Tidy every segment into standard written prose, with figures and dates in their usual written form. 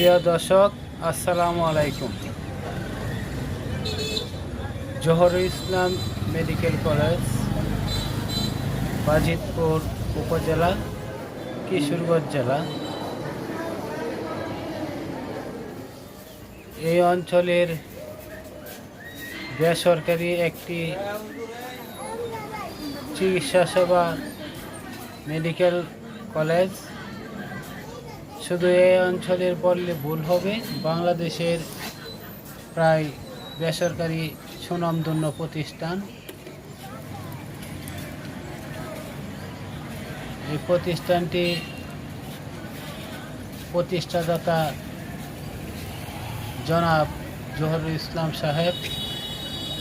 প্রিয় দর্শক, আসসালামু আলাইকুম। জহুরুল ইসলাম মেডিকেল কলেজ, বাজিতপুর উপজেলা, কিশোরগঞ্জ জেলা। এই অঞ্চলের বেসরকারি একটি চিকিৎসা সেবা মেডিকেল কলেজ। শুধু এই অঞ্চলের বললে ভুল হবে, বাংলাদেশের প্রায় বেসরকারি সুনামধন্য প্রতিষ্ঠান। এই প্রতিষ্ঠানটি প্রতিষ্ঠাতা জনাব জহুরুল ইসলাম সাহেব।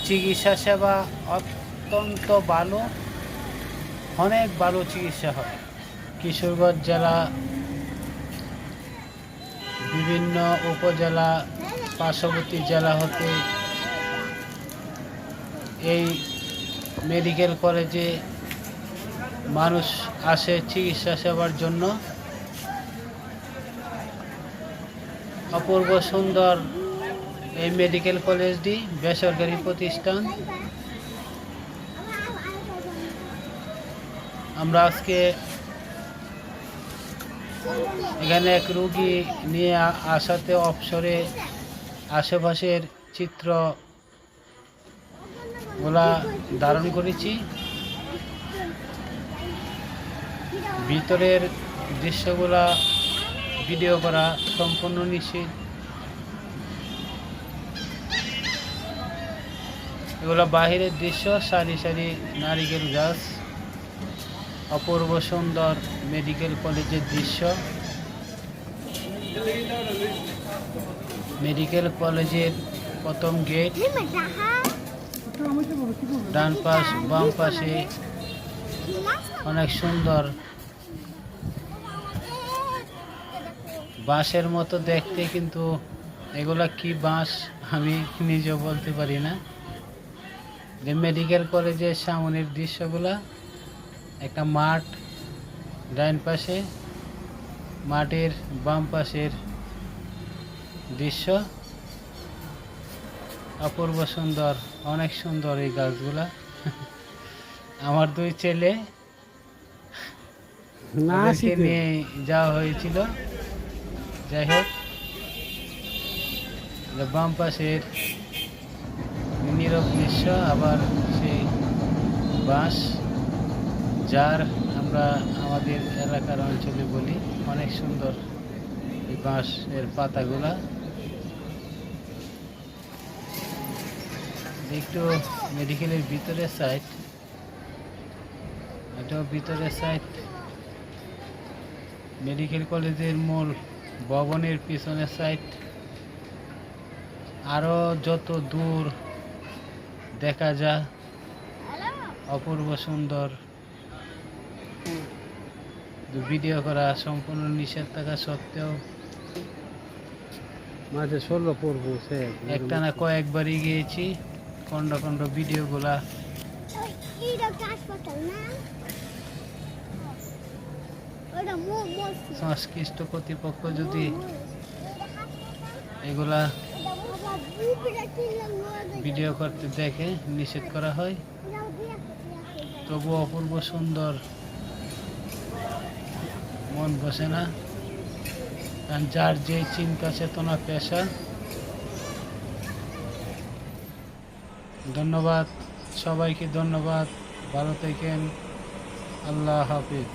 চিকিৎসা সেবা অত্যন্ত ভালো, অনেক ভালো চিকিৎসা হয়। কিশোরগঞ্জ জেলা, বিভিন্ন উপজেলা, পার্শ্ববর্তী জেলা হতে এই মেডিকেল কলেজে মানুষ আসে চিকিৎসা সেবার জন্য। অপূর্ব সুন্দর এই মেডিকেল কলেজটি বেসরকারি প্রতিষ্ঠান। আমরা আজকে এখানে এক রুগী নিয়ে আসাতে অবসরে আশেপাশের চিত্রগুলা ধারণ করেছি। ভিতরের দৃশ্যগুলা ভিডিও করা সম্পূর্ণ নিষিদ্ধ। এগুলো বাহিরের দৃশ্য, সারি সারি নারিকেল গাছ, অপূর্ব সুন্দর মেডিকেল কলেজের দৃশ্য। মেডিকেল কলেজের প্রথম গেট, ডান পাশ বাম পাশে অনেক সুন্দর বাঁশের মতো দেখতে, কিন্তু এগুলা কি বাঁশ আমি নিজেও বলতে পারি না। যে মেডিকেল কলেজের সামনের দৃশ্যগুলা, একটা মাঠ ডান পাশে, মাঠের বাম পাশের দৃশ্য অপূর্ব সুন্দর, অনেক সুন্দর এই গাছগুলা। আমার দুই ছেলে নিয়ে যাওয়া হয়েছিল। যাই হোক, বাম পাশের নীরব দৃশ্য, আবার সেই বাঁশ, যার আমরা আমাদের এলাকার অঞ্চলে বলি। অনেক সুন্দর এই বাঁশের পাতাগুলা। একটু মেডিকেলের ভিতরের সাইড, এটাও ভিতরের সাইড। মেডিকেল কলেজের মূল ভবনের পিছনের সাইড। আরো যত দূর দেখা যায় অপূর্ব সুন্দর। ভিডিও করা সম্পূর্ণ নিষেধ থাকা সত্ত্বেও মাঝে 16 পর্ব একটানা কয়েকবারই গিয়েছি। খন্ড খন্ড ভিডিওগুলা সংশ্লিষ্ট কর্তৃপক্ষ যদি এগুলা ভিডিও করতে দেখে নিষেধ করা হয়, তবু অপূর্ব সুন্দর, মন বসে না। কারণ যার যে চিন্তা চেতনা পেশা। ধন্যবাদ সবাইকে, ধন্যবাদ। ভালো থাকেন। আল্লাহ হাফিজ।